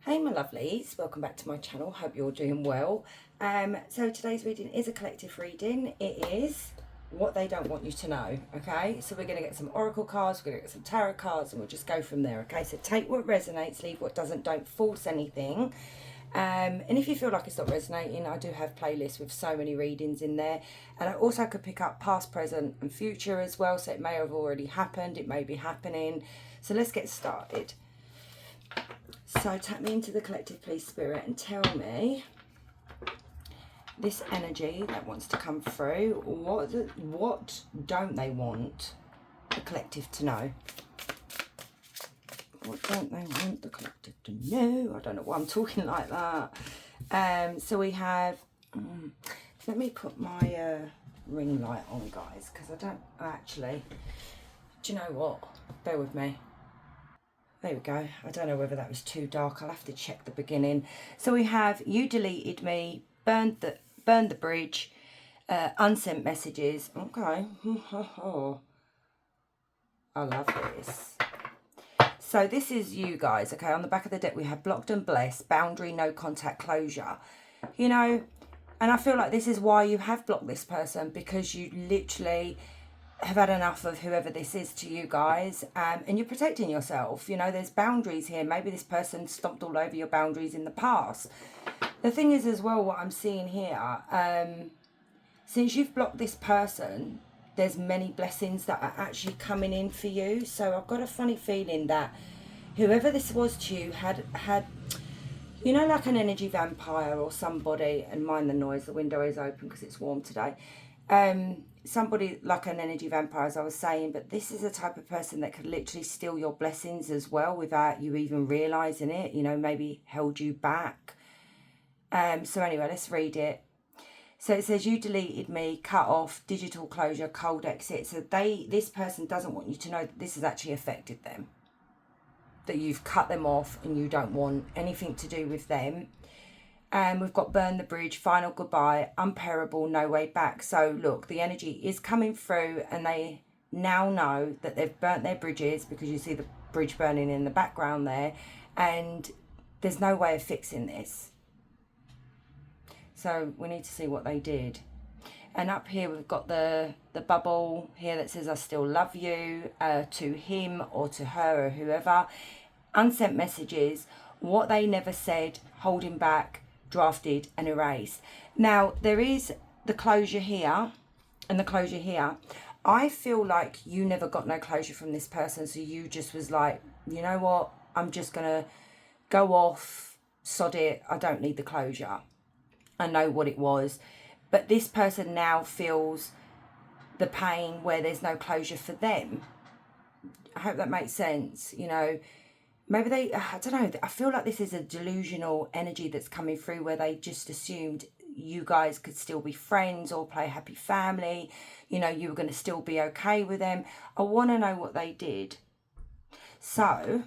Hey my lovelies, welcome back to my channel. Hope you're doing well. So today's reading is a collective reading. It is what they don't want you to know. Okay, so we're going to get some oracle cards, we're going to get some tarot cards, and we'll just go from there. Okay, so take what resonates, leave what doesn't, don't force anything. And if you feel like it's not resonating, I do have playlists with so many readings in there, and I also could pick up past, present and future as well, so it may have already happened, it may be happening. So let's get started. So tap me into the collective, please, Spirit, and tell me this energy that wants to come through. What don't they want the collective to know? What don't they want the collective to know? I don't know why I'm talking like that. So we have... let me put my ring light on, guys, because I don't actually... Do you know what? Bear with me. There we go. I don't know whether that was too dark. I'll have to check the beginning. So we have you deleted me, burned the bridge, unsent messages. Okay. I love this. So this is you guys, okay? On the back of the deck we have blocked and blessed, boundary, no contact, closure. You know, and I feel like this is why you have blocked this person, because you literally have had enough of whoever this is to you guys, and you're protecting yourself. You know, there's boundaries here. Maybe this person stomped all over your boundaries in the past. The thing is as well, what I'm seeing here, since you've blocked this person, there's many blessings that are actually coming in for you. So I've got a funny feeling that whoever this was to you had you know, like an energy vampire or somebody, and mind the noise, the window is open because it's warm today. Somebody like an energy vampire, as I was saying, but this is a type of person that could literally steal your blessings as well without you even realising it, you know, maybe held you back. So anyway, let's read it. So it says, you deleted me, cut off, digital closure, cold exit. So this person doesn't want you to know that this has actually affected them, that you've cut them off and you don't want anything to do with them. And we've got burn the bridge, final goodbye, unbearable, no way back. So look, the energy is coming through, and they now know that they've burnt their bridges, because you see the bridge burning in the background there, and there's no way of fixing this. So we need to see what they did. And up here we've got the bubble here that says I still love you, to him or to her or whoever. Unsent messages, what they never said, holding back, drafted and erased. Now there is the closure here and the closure here. I feel like you never got no closure from this person, so you just was like, you know what, I'm just gonna go off, sod it, I don't need the closure, I know what it was. But this person now feels the pain where there's no closure for them. I hope that makes sense. You know, maybe they, I don't know, I feel like this is a delusional energy that's coming through, where they just assumed you guys could still be friends or play happy family. You know, you were going to still be okay with them. I want to know what they did. So,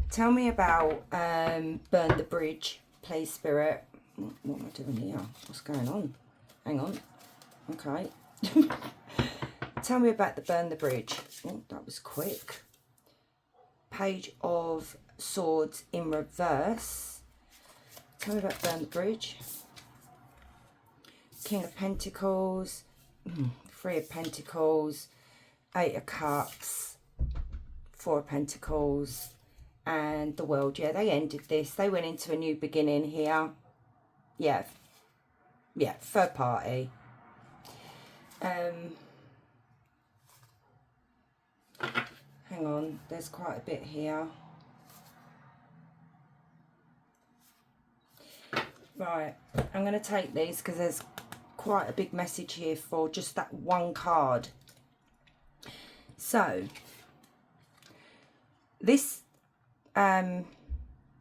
tell me about burn the bridge, please, Spirit. What am I doing here? What's going on? Hang on. Okay. Tell me about the burn the bridge. Oh, that was quick. Page of Swords in reverse. Tell me about burn the bridge. King of Pentacles. Three of Pentacles. Eight of Cups. Four of Pentacles. And the World. Yeah, they ended this. They went into a new beginning here. Yeah, third party. Hang on, there's quite a bit here. Right, I'm going to take these because there's quite a big message here for just that one card. So, this, all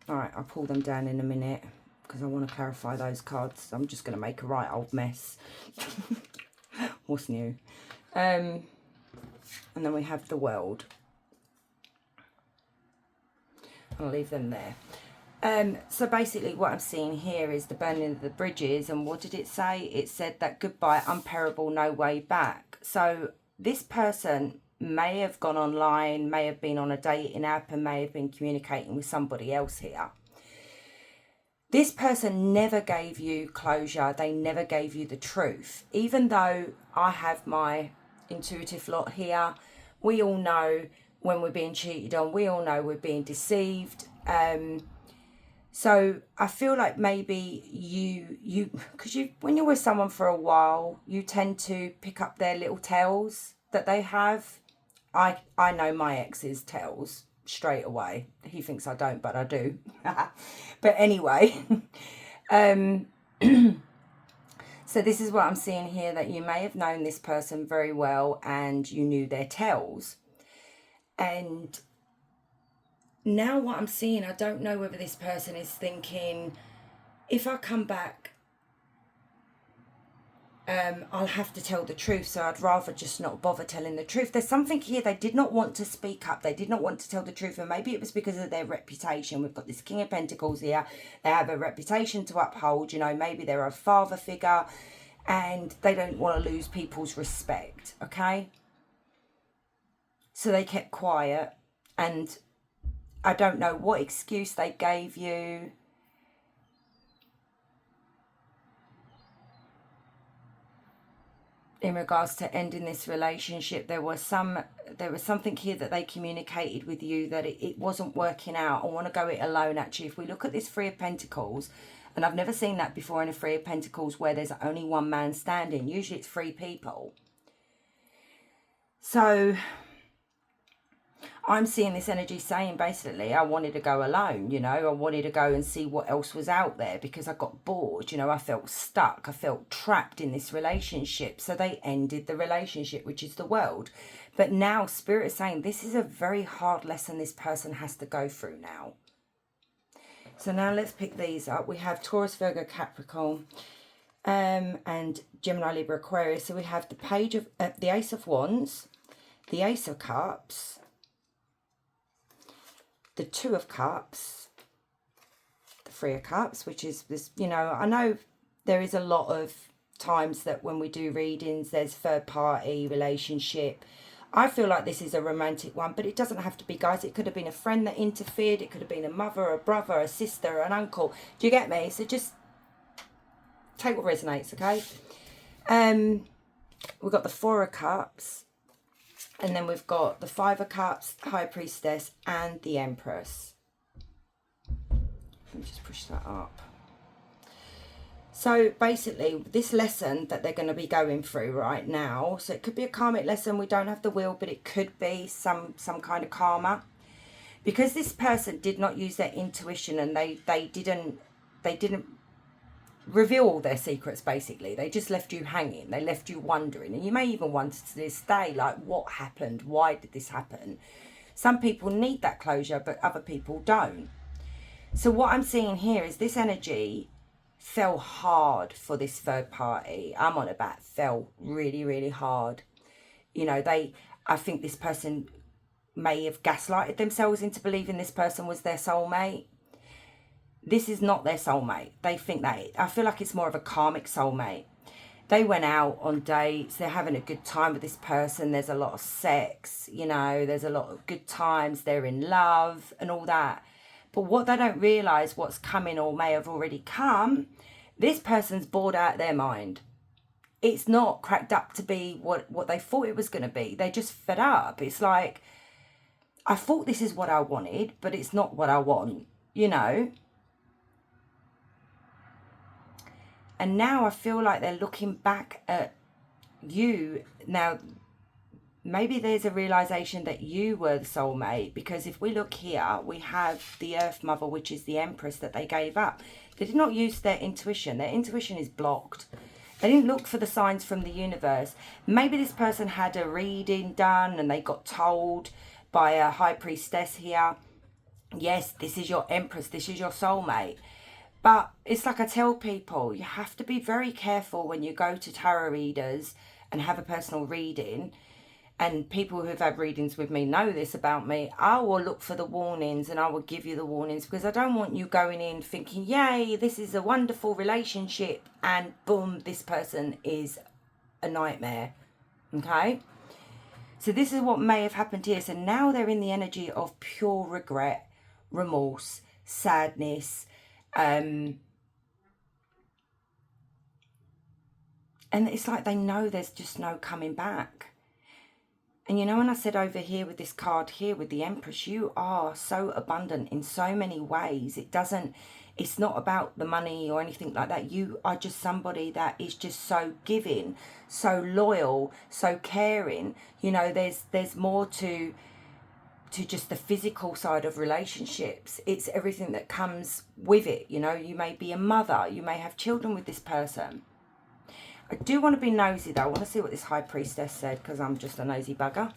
right, I'll pull them down in a minute, because I want to clarify those cards. I'm just going to make a right old mess. What's new? And then we have the World. I'll leave them there. So basically what I'm seeing here is the burning of the bridges. And what did it say? It said that goodbye, unbearable, no way back. So this person may have gone online, may have been on a dating app, and may have been communicating with somebody else here. This person never gave you closure. They never gave you the truth. Even though I have my intuitive lot here, we all know when we're being cheated on. We all know we're being deceived. So I feel like maybe because when you're with someone for a while, you tend to pick up their little tells that they have. I know my ex's tells straight away. He thinks I don't, but I do. But anyway, so this is what I'm seeing here, that you may have known this person very well and you knew their tells. And now what I'm seeing, I don't know whether this person is thinking, if I come back, I'll have to tell the truth, so I'd rather just not bother telling the truth. There's something here, they did not want to speak up. They did not want to tell the truth, and maybe it was because of their reputation. We've got this King of Pentacles here. They have a reputation to uphold. You know, maybe they're a father figure, and they don't want to lose people's respect, okay? So they kept quiet, and I don't know what excuse they gave you. In regards to ending this relationship, there was something here that they communicated with you that it wasn't working out. I want to go it alone. Actually, if we look at this Three of Pentacles, and I've never seen that before in a Three of Pentacles where there's only one man standing. Usually it's three people. So I'm seeing this energy saying, basically, I wanted to go alone, you know. I wanted to go and see what else was out there because I got bored, you know. I felt stuck. I felt trapped in this relationship. So they ended the relationship, which is the world. But now Spirit is saying this is a very hard lesson this person has to go through now. So now let's pick these up. We have Taurus, Virgo, Capricorn, and Gemini, Libra, Aquarius. So we have the page of the Ace of Wands, the Ace of Cups, the Two of Cups, the Three of Cups, which is this, you know, I know there is a lot of times that when we do readings, there's third party relationship. I feel like this is a romantic one, but it doesn't have to be, guys. It could have been a friend that interfered. It could have been a mother, a brother, a sister, an uncle. Do you get me? So just take what resonates, okay? We've got the Four of Cups. And then we've got the Five of Cups, the High Priestess, and the Empress. Let me just push that up. So basically, this lesson that they're going to be going through right now, so it could be a karmic lesson. We don't have the wheel, but it could be some kind of karma. Because this person did not use their intuition, and they didn't reveal all their secrets, basically. They just left you hanging. They left you wondering. And you may even wonder to this day, like, what happened? Why did this happen? Some people need that closure, but other people don't. So what I'm seeing here is this energy fell hard for this third party. I'm on about fell really, really hard. You know, I think this person may have gaslighted themselves into believing this person was their soulmate. This is not their soulmate. They think that. I feel like it's more of a karmic soulmate. They went out on dates. They're having a good time with this person. There's a lot of sex, you know. There's a lot of good times. They're in love and all that. But what they don't realise, what's coming or may have already come, this person's bored out of their mind. It's not cracked up to be what they thought it was going to be. They're just fed up. It's like, I thought this is what I wanted, but it's not what I want, you know. And now I feel like they're looking back at you. Now, maybe there's a realization that you were the soulmate, because if we look here, we have the Earth Mother, which is the Empress that they gave up. They did not use their intuition. Their intuition is blocked. They didn't look for the signs from the universe. Maybe this person had a reading done and they got told by a High Priestess here, yes, this is your Empress, this is your soulmate. But it's like I tell people, you have to be very careful when you go to tarot readers and have a personal reading. And people who have had readings with me know this about me. I will look for the warnings and I will give you the warnings, because I don't want you going in thinking, yay, this is a wonderful relationship, and boom, this person is a nightmare. Okay? So this is what may have happened here. So now they're in the energy of pure regret, remorse, sadness, and it's like they know there's just no coming back. And you know, when I said over here with this card here with the Empress, you are so abundant in so many ways. It's not about the money or anything like that. You are just somebody that is just so giving, so loyal, so caring. You know, there's more to just the physical side of relationships. It's everything that comes with it. You know, you may be a mother, you may have children with this person. I do want to be nosy though. I want to see what this High Priestess said, because I'm just a nosy bugger.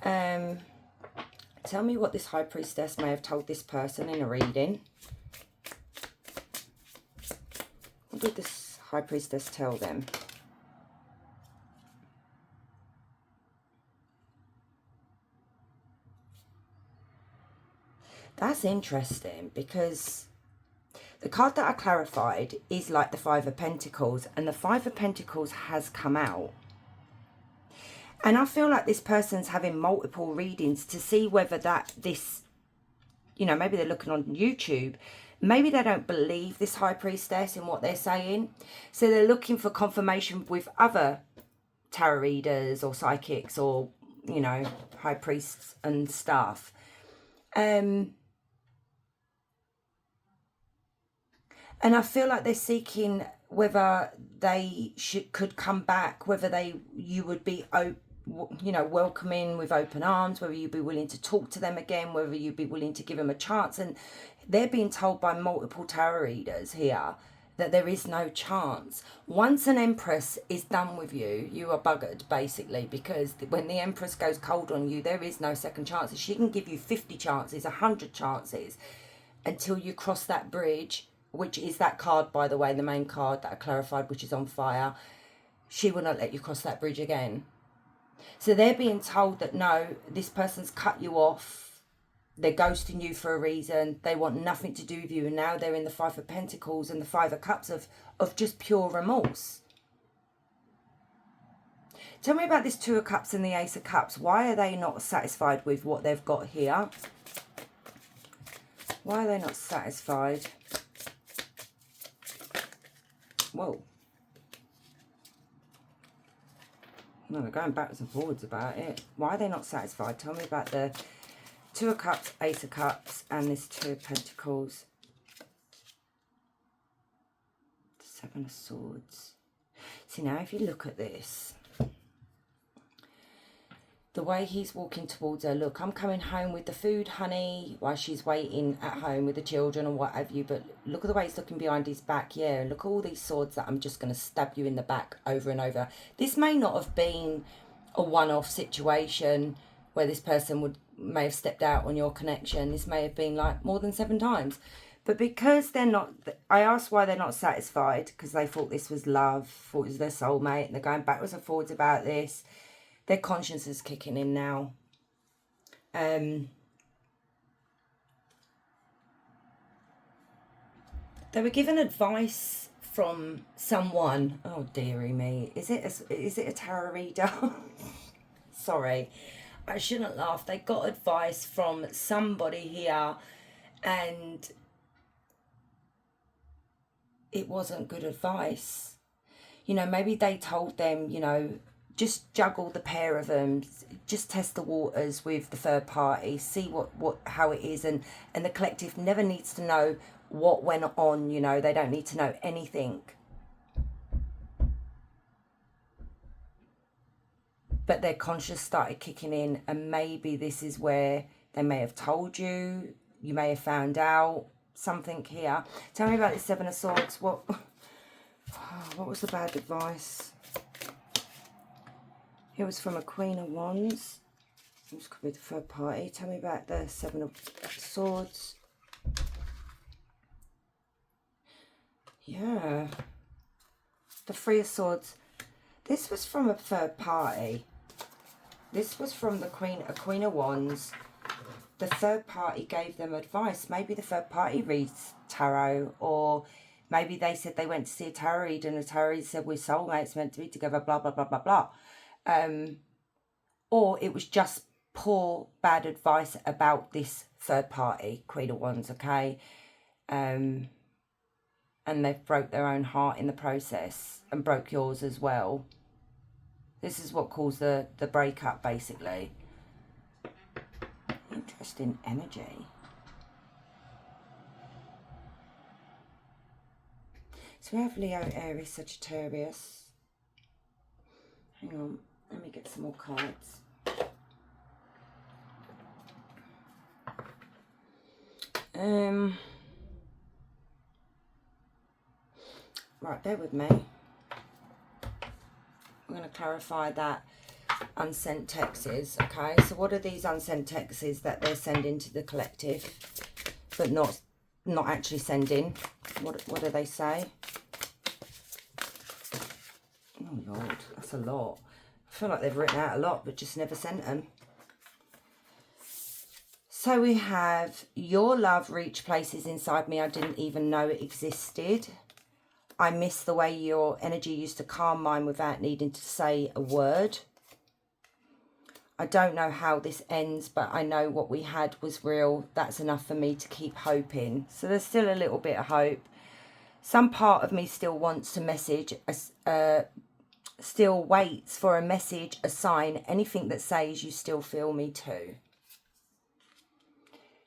Tell me what this High Priestess may have told this person in a reading. What did this High Priestess tell them? That's interesting, because the card that I clarified is like the Five of Pentacles, and the Five of Pentacles has come out. And I feel like this person's having multiple readings to see whether this, you know, maybe they're looking on YouTube. Maybe they don't believe this High Priestess in what they're saying. So they're looking for confirmation with other tarot readers or psychics or, you know, high priests and stuff. And I feel like they're seeking whether they could come back, whether you would be, you know, welcoming with open arms, whether you'd be willing to talk to them again, whether you'd be willing to give them a chance. And they're being told by multiple tarot readers here that there is no chance. Once an Empress is done with you, you are buggered, basically, because when the Empress goes cold on you, there is no second chances. She can give you 50 chances, 100 chances, until you cross that bridge, which is that card, by the way, the main card that I clarified, which is on fire. She will not let you cross that bridge again. So they're being told that, no, this person's cut you off. They're ghosting you for a reason. They want nothing to do with you. And now they're in the Five of Pentacles and the Five of Cups of just pure remorse. Tell me about this Two of Cups and the Ace of Cups. Why are they not satisfied with what they've got here? Why are they not satisfied? Whoa. No, they're going backwards and forwards about it. Why are they not satisfied? Tell me about the Two of Cups, Ace of Cups, and this Two of Pentacles. Seven of Swords. See, now if you look at this, the way he's walking towards her, look, I'm coming home with the food, honey, while she's waiting at home with the children or what have you. But look at the way he's looking behind his back. Yeah, and look at all these swords that I'm just going to stab you in the back over and over. This may not have been a one-off situation where this person may have stepped out on your connection. This may have been like more than 7 times. But because they're not, I asked why they're not satisfied, because they thought this was love, thought it was their soulmate, and they're going backwards and forwards about this. Their conscience is kicking in now. They were given advice from someone. Oh, dearie me. Is it a tarot reader? Sorry. I shouldn't laugh. They got advice from somebody here, and it wasn't good advice. You know, maybe they told them, you know, just juggle the pair of them, just test the waters with the third party, see how it is, and the collective never needs to know what went on. You know, they don't need to know anything. But their conscience started kicking in, and maybe this is where they may have told you, you may have found out something here. Tell me about the Seven of Swords. What was the bad advice? It was from a Queen of Wands. This could be the third party. Tell me about the Seven of Swords. Yeah. The Three of Swords. This was from a third party. This was from a Queen of Wands. The third party gave them advice. Maybe the third party reads tarot, or maybe they said they went to see a tarot reader and the tarot reader said, we're soulmates, meant to be together, blah, blah, blah, blah, blah. or it was just poor, bad advice about this third party, Queen of Wands, okay? And they've broke their own heart in the process and broke yours as well. This is what caused the breakup, basically. Interesting energy. So we have Leo, Aries, Sagittarius. Hang on, let me get some more cards. Right, bear with me. I'm going to clarify that unsent texts, okay? So what are these unsent texts that they're sending to the collective, but not actually sending? What do they say? Oh, Lord, that's a lot. I feel like they've written out a lot, but just never sent them. So we have, your love reached places inside me I didn't even know it existed. I miss the way your energy used to calm mine without needing to say a word. I don't know how this ends, but I know what we had was real. That's enough for me to keep hoping. So there's still a little bit of hope. Some part of me still wants to message, still waits for a message, a sign, anything that says you still feel me too.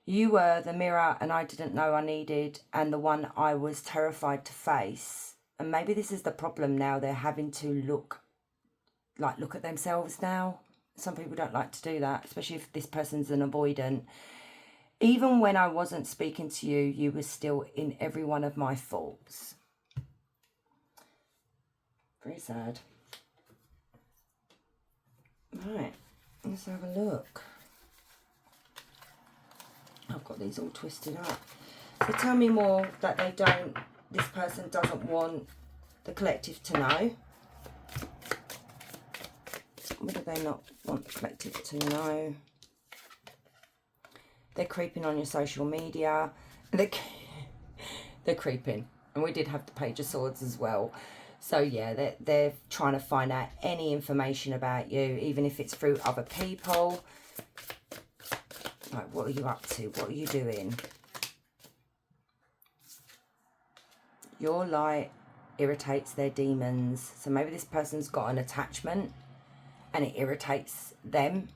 You were the mirror and I didn't know I needed, and the one I was terrified to face. And maybe this is the problem now. They're having to look at themselves now. Some people don't like to do that, especially if this person's an avoidant. Even when I wasn't speaking to you, you were still in every one of my thoughts. Very sad. Right, let's have a look. I've got these all twisted up. So tell me more that this person doesn't want the collective to know. What do they not want the collective to know? They're creeping on your social media. They're creeping. And we did have the Page of Swords as well. So yeah, they're trying to find out any information about you, even if it's through other people. Like, what are you up to? What are you doing? Your light irritates their demons. So maybe this person's got an attachment and it irritates them.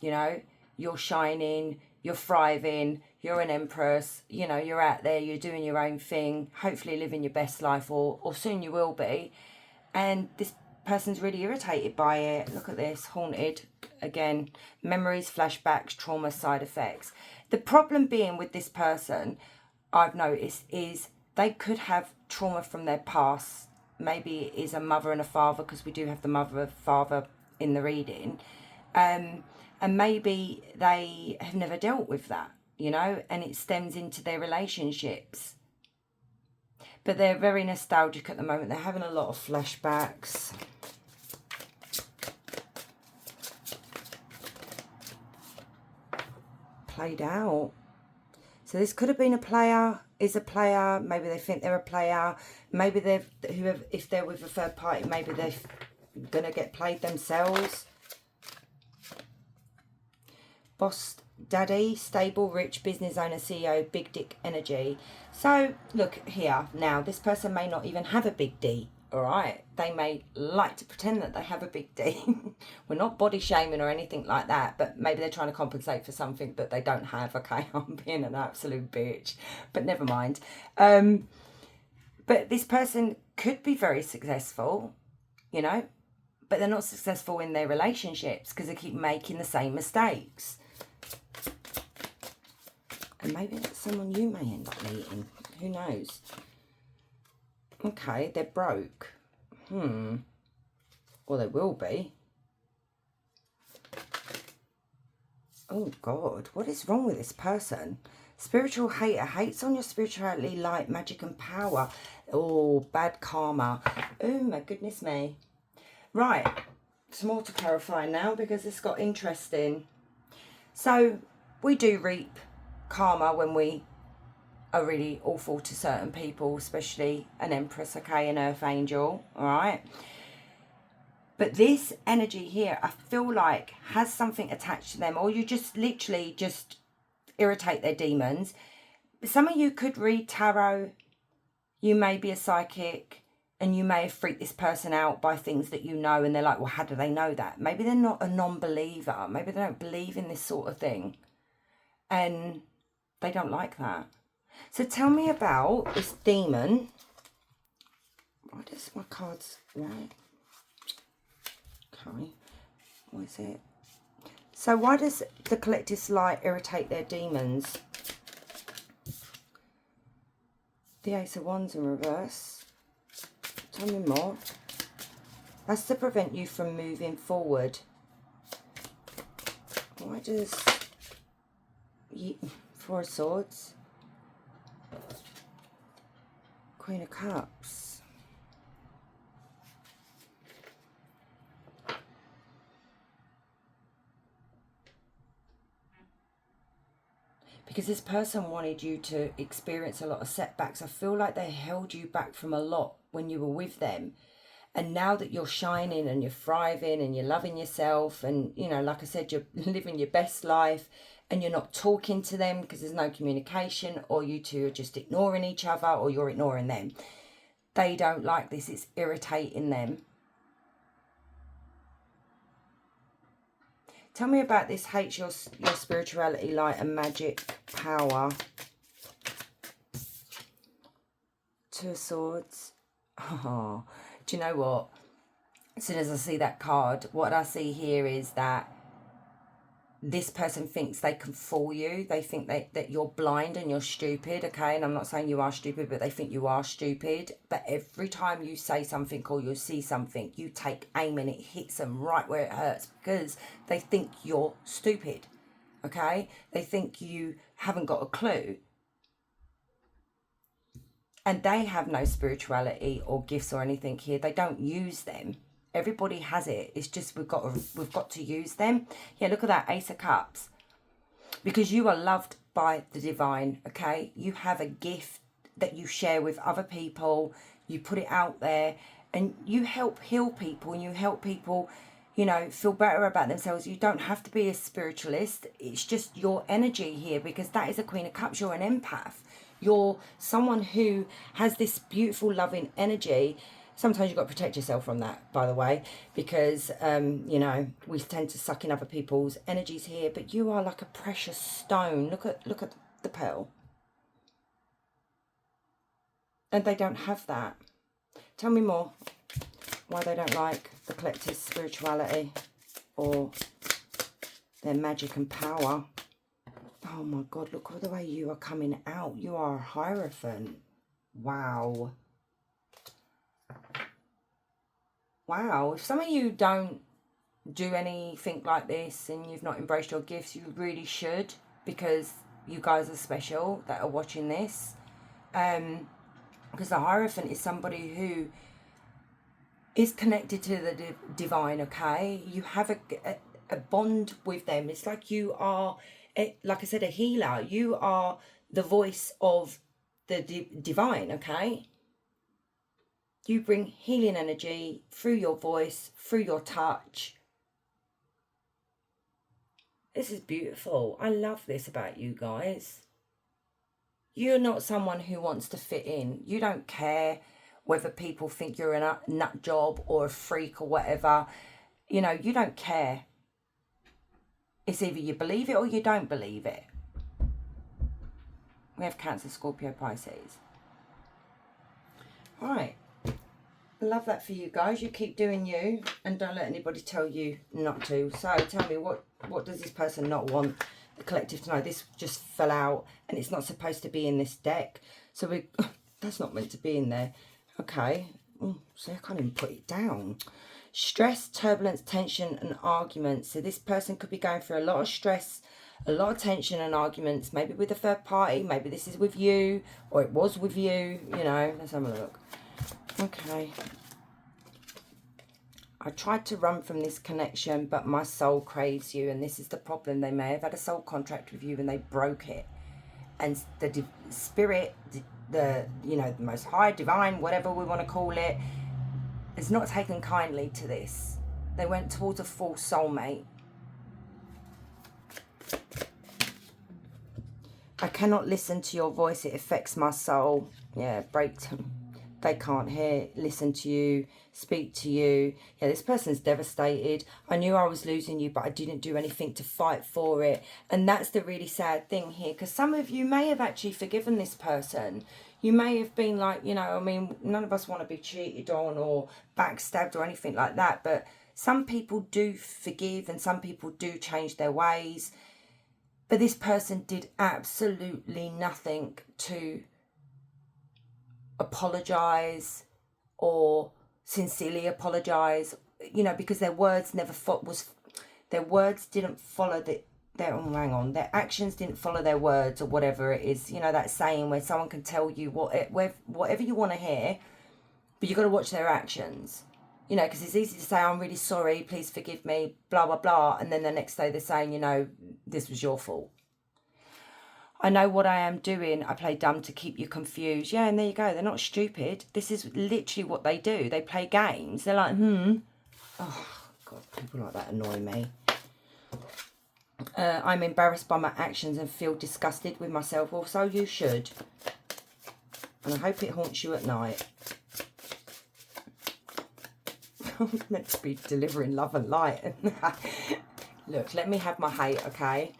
You know, you're shining, you're thriving, you're an empress, you know, you're out there, you're doing your own thing, hopefully living your best life, or soon you will be. And this person's really irritated by it. Look at this, haunted. Again, memories, flashbacks, trauma, side effects. The problem being with this person, I've noticed, is they could have trauma from their past. Maybe it is a mother and a father, because we do have the mother and father in the reading. And maybe they have never dealt with that, you know, and it stems into their relationships. But they're very nostalgic at the moment. They're having a lot of flashbacks. Played out. So this could have been a player, is a player. Maybe they think they're a player. Maybe if they're with a third party, maybe they're going to get played themselves. Boss daddy, stable, rich, business owner, CEO, big dick energy. So look here now, this person may not even have a big D, all right? They may like to pretend that they have a big D. We're not body shaming or anything like that, but maybe they're trying to compensate for something that they don't have, okay? I'm being an absolute bitch, but never mind. But this person could be very successful, you know, but they're not successful in their relationships because they keep making the same mistakes. And maybe that's someone you may end up meeting. Who knows? Okay, they're broke. Well, they will be. Oh, God. What is wrong with this person? Spiritual hater. Hates on your spirituality, light, magic and power. Oh, bad karma. Oh, my goodness me. Right. Some more to clarify now because this got interesting. So, we do reap karma when we are really awful to certain people, especially an empress, okay, an earth angel, all right? But this energy here, I feel like has something attached to them, or you just literally just irritate their demons. Some of you could read tarot. You may be a psychic, and you may have freaked this person out by things that you know, and they're like, well, how do they know that? Maybe they're not a non-believer. Maybe they don't believe in this sort of thing, and they don't like that. So tell me about this demon. Why does my cards right? Okay, what is it? So why does the collective light irritate their demons? The Ace of Wands in reverse. Tell me more. That's to prevent you from moving forward. Why does... Four of Swords. Queen of Cups. Because this person wanted you to experience a lot of setbacks. I feel like they held you back from a lot when you were with them. And now that you're shining and you're thriving and you're loving yourself and, you know, like I said, you're living your best life and you're not talking to them because there's no communication, or you two are just ignoring each other, or you're ignoring them. They don't like this. It's irritating them. Tell me about this hates your spirituality, light and magic, power. Two of Swords. Oh, do you know what? As soon as I see that card, what I see here is that this person thinks they can fool you. They think that you're blind and you're stupid, okay? And I'm not saying you are stupid, but they think you are stupid. But every time you say something or you see something, you take aim and it hits them right where it hurts because they think you're stupid, okay? They think you haven't got a clue. And they have no spirituality or gifts or anything here. They don't use them. Everybody has it. It's just we've got to use them. Yeah, look at that, Ace of Cups. Because you are loved by the divine, okay? You have a gift that you share with other people. You put it out there and you help heal people and you help people, you know, feel better about themselves. You don't have to be a spiritualist. It's just your energy here, because that is a Queen of Cups. You're an empath. You're someone who has this beautiful, loving energy. Sometimes you've got to protect yourself from that, by the way, because, you know, we tend to suck in other people's energies here. But you are like a precious stone. Look at the pearl. And they don't have that. Tell me more. Why they don't like the collective spirituality or their magic and power. Oh, my God. Look at the way you are coming out. You are a Hierophant. Wow. Wow, if some of you don't do anything like this and you've not embraced your gifts, you really should, because you guys are special that are watching this. Because the Hierophant is somebody who is connected to the divine, okay? You have a bond with them. It's like you are, like I said, a healer. You are the voice of the divine, okay? You bring healing energy through your voice, through your touch. This is beautiful. I love this about you guys. You're not someone who wants to fit in. You don't care whether people think you're a nut job or a freak or whatever. You know, you don't care. It's either you believe it or you don't believe it. We have Cancer, Scorpio, Pisces. All right. Love that for you guys. You keep doing you and don't let anybody tell you not to. So tell me, what does this person not want the collective to know? This just fell out and it's not supposed to be in this deck. So that's not meant to be in there. Okay. So I can't even put it down. Stress, turbulence, tension and arguments. So this person could be going through a lot of stress, a lot of tension and arguments, maybe with a third party. Maybe this is with you or it was with you. You know, let's have a look. Okay. I tried to run from this connection, but my soul craves you. And this is the problem. They may have had a soul contract with you and they broke it. And the spirit, the most high, divine, whatever we want to call it, is not taken kindly to this. They went towards a false soulmate. I cannot listen to your voice. It affects my soul. Yeah, break them. They can't listen to you, speak to you. Yeah, this person's devastated. I knew I was losing you, but I didn't do anything to fight for it. And that's the really sad thing here, because some of you may have actually forgiven this person. You may have been like, you know, I mean, none of us want to be cheated on or backstabbed or anything like that. But some people do forgive and some people do change their ways. But this person did absolutely nothing to apologise or sincerely apologise, you know, because their words never their words didn't follow their actions didn't follow their words, or whatever it is, you know, that saying where someone can tell you whatever you want to hear, but you've got to watch their actions, you know, because it's easy to say, I'm really sorry, please forgive me, blah blah blah, and then the next day they're saying, you know, this was your fault. I know what I am doing. I play dumb to keep you confused. Yeah, and there you go. They're not stupid. This is literally what they do. They play games. They're like, Oh, God, people like that annoy me. I'm embarrassed by my actions and feel disgusted with myself. Well, so you should. And I hope it haunts you at night. I'm meant to be delivering love and light. Look, let me have my hate, okay?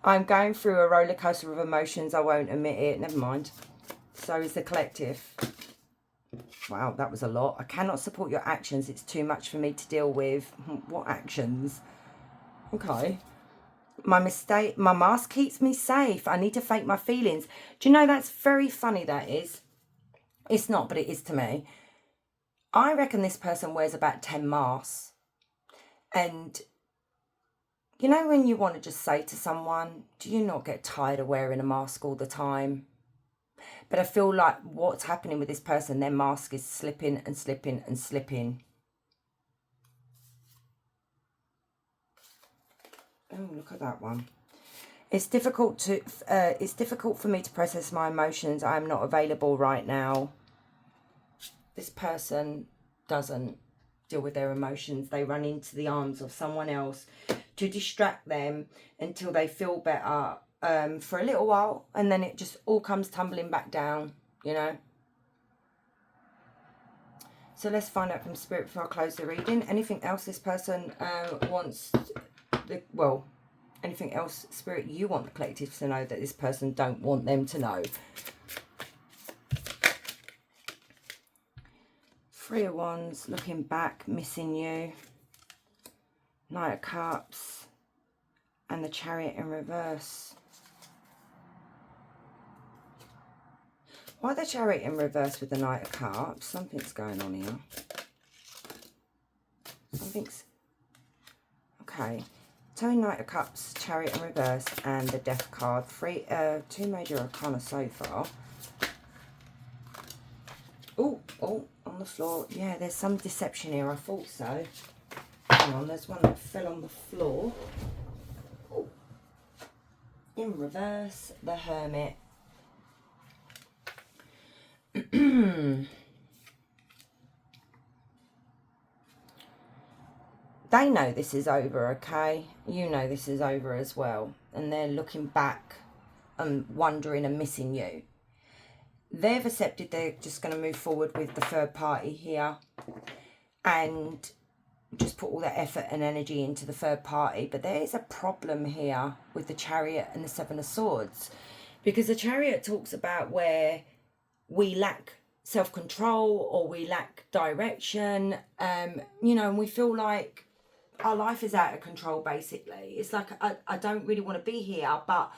I'm going through a roller coaster of emotions. I won't admit it. Never mind. So is the collective. Wow, that was a lot. I cannot support your actions. It's too much for me to deal with. What actions? Okay. My mask keeps me safe. I need to fake my feelings. Do you know, that's very funny, that is. It's not, but it is to me. I reckon this person wears about 10 masks. And you know when you want to just say to someone, do you not get tired of wearing a mask all the time? But I feel like what's happening with this person, their mask is slipping and slipping and slipping. Oh, look at that one. It's difficult for me to process my emotions. I am not available right now. This person doesn't deal with their emotions. They run into the arms of someone else to distract them until they feel better for a little while, and then it just all comes tumbling back down, you know. So let's find out from Spirit before I close the reading. Anything else this person wants, anything else, Spirit, you want the collective to know that this person don't want them to know? Three of Wands, looking back, missing you. Knight of Cups and the Chariot in reverse. Why the Chariot in reverse with the Knight of Cups? Something's going on here. Okay. Knight of Cups, Chariot in reverse, and the Death card. Two major arcana so far. Oh, on the floor. Yeah, there's some deception here. I thought so. Hang on, there's one that fell on the floor. Ooh. In reverse, the Hermit. They know this is over, okay? You know this is over as well. And they're looking back and wondering and missing you. They've accepted they're just going to move forward with the third party here. And just put all that effort and energy into the third party. But there is a problem here with the Chariot and the Seven of Swords, because the Chariot talks about where we lack self-control or we lack direction, you know, and we feel like our life is out of control, basically. It's like, I don't really want to be here, but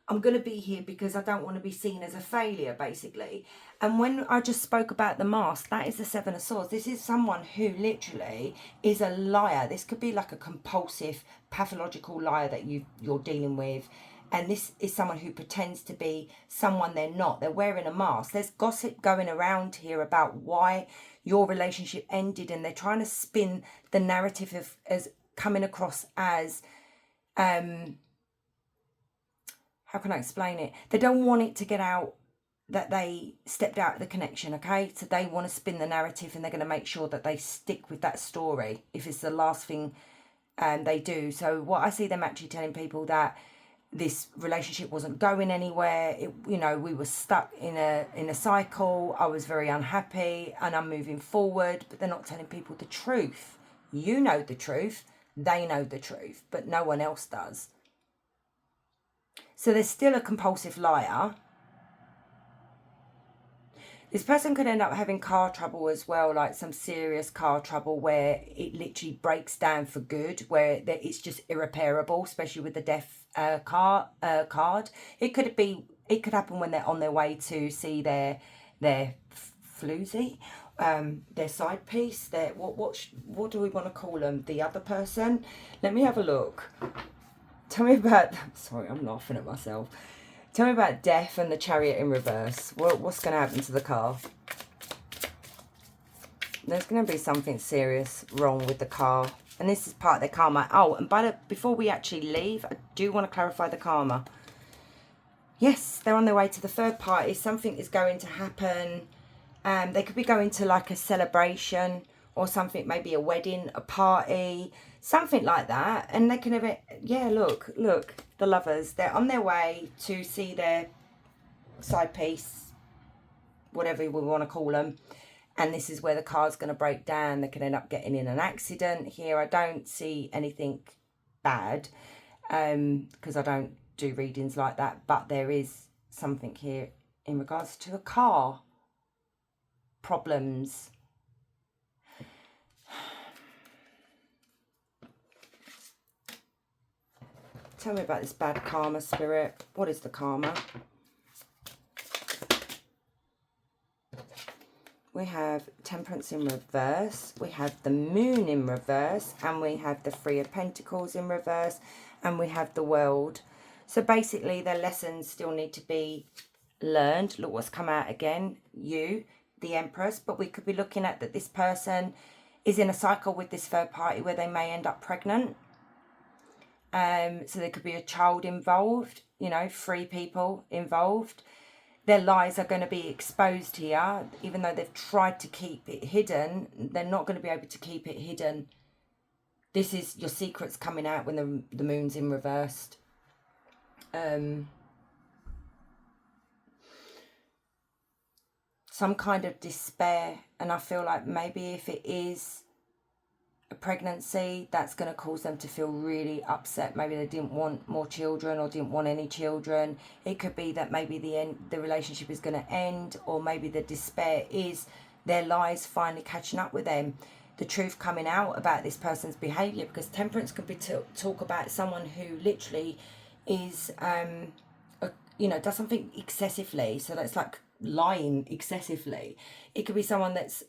I'm going to be here because I don't want to be seen as a failure, basically. And when I just spoke about the mask, that is the Seven of Swords. This is someone who literally is a liar. This could be like a compulsive, pathological liar that you're dealing with. And this is someone who pretends to be someone they're not. They're wearing a mask. There's gossip going around here about why your relationship ended. And they're trying to spin the narrative as coming across as... how can I explain it? They don't want it to get out that they stepped out of the connection, okay? So they want to spin the narrative, and they're going to make sure that they stick with that story if it's the last thing they do. So what I see them actually telling people that this relationship wasn't going anywhere. You know, we were stuck in a cycle. I was very unhappy and I'm moving forward, but they're not telling people the truth. You know the truth. They know the truth, but no one else does. So there's still a compulsive liar. This person could end up having car trouble as well, like some serious car trouble where it literally breaks down for good, where it's just irreparable, especially with the death card. It could happen when they're on their way to see their floozy, their side piece, their what do we want to call them? The other person. Let me have a look. Tell me about. Sorry, I'm laughing at myself. Tell me about death and the Chariot in reverse. What's going to happen to the car? There's going to be something serious wrong with the car. And this is part of their karma. Oh, and before we actually leave, I do want to clarify the karma. Yes, they're on their way to the third party. Something is going to happen. They could be going to like a celebration or something, maybe a wedding, a party, something like that. And they can have it, yeah, look, the lovers. They're on their way to see their side piece, whatever we want to call them. And this is where the car's going to break down. They can end up getting in an accident here. I don't see anything bad because I don't do readings like that. But there is something here in regards to a car. Problems. Tell me about this bad karma, Spirit. What is the karma? We have Temperance in reverse. We have the Moon in reverse. And we have the Three of Pentacles in reverse. And we have the World. So basically, their lessons still need to be learned. Look what's come out again. You, the Empress. But we could be looking at that this person is in a cycle with this third party where they may end up pregnant. So there could be a child involved, you know, 3 people involved. Their lies are going to be exposed here. Even though they've tried to keep it hidden, they're not going to be able to keep it hidden. This is your secrets coming out when the moon's in reversed. Some kind of despair. And I feel like maybe if it is a pregnancy, that's going to cause them to feel really upset. Maybe they didn't want more children or didn't want any children. It could be that maybe the relationship is going to end, or maybe the despair is their lies finally catching up with them, the truth coming out about this person's behavior. Because Temperance could be talk about someone who literally is you know, does something excessively. So that's like lying excessively. It could be someone that's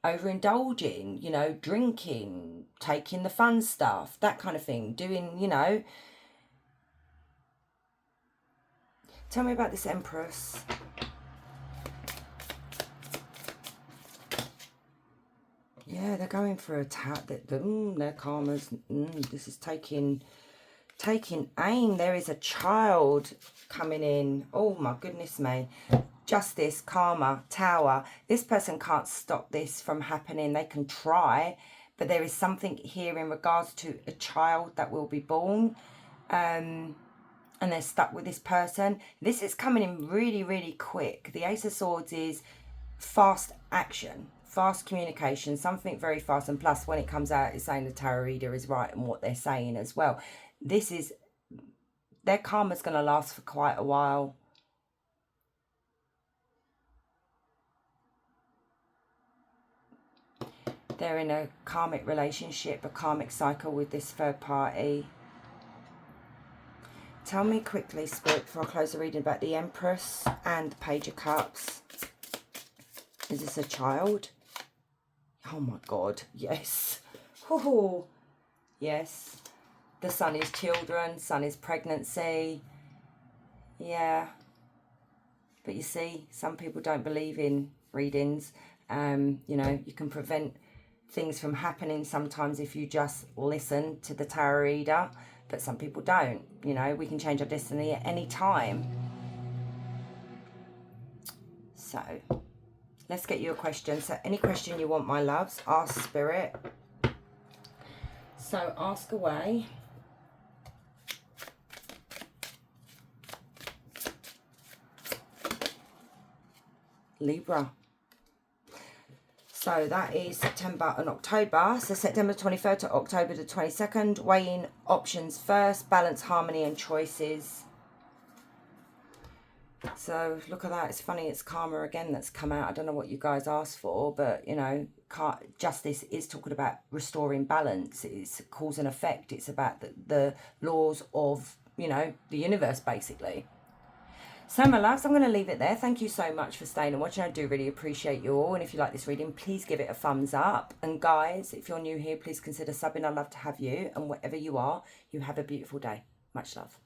overindulging, you know, drinking, taking the fun stuff, that kind of thing, doing, you know. Tell me about this Empress. Yeah, they're going for a tap. Their karma's, this is taking aim. There is a child coming in. Oh my goodness me. Justice, karma, Tower. This person can't stop this from happening. They can try, but there is something here in regards to a child that will be born, and they're stuck with this person. This is coming in really, really quick. The Ace of Swords is fast action, fast communication, something very fast. And plus, when it comes out, it's saying the tarot reader is right in what they're saying as well. This is, their karma's going to last for quite a while. They're in a karmic relationship, a karmic cycle with this third party. Tell me quickly, Spirit, before I close the reading, about the Empress and the Page of Cups. Is this a child? Oh my God, yes. Oh, yes. The Sun is children, Sun is pregnancy. Yeah. But you see, some people don't believe in readings. You know, you can prevent things from happening sometimes if you just listen to the tarot reader, but some people don't. You know, we can change our destiny at any time. So let's get you a question. So any question you want, my loves, ask Spirit. So ask away. Libra. So that is September and October. So September 23rd to October the 22nd. Weighing options first. Balance, harmony and choices. So look at that. It's funny. It's karma again that's come out. I don't know what you guys asked for. But, you know, justice is talking about restoring balance. It's cause and effect. It's about the laws of, you know, the universe basically. So my loves, I'm going to leave it there. Thank you so much for staying and watching. I do really appreciate you all. And if you like this reading, please give it a thumbs up. And guys, if you're new here, please consider subbing. I'd love to have you. And whatever you are, you have a beautiful day. Much love.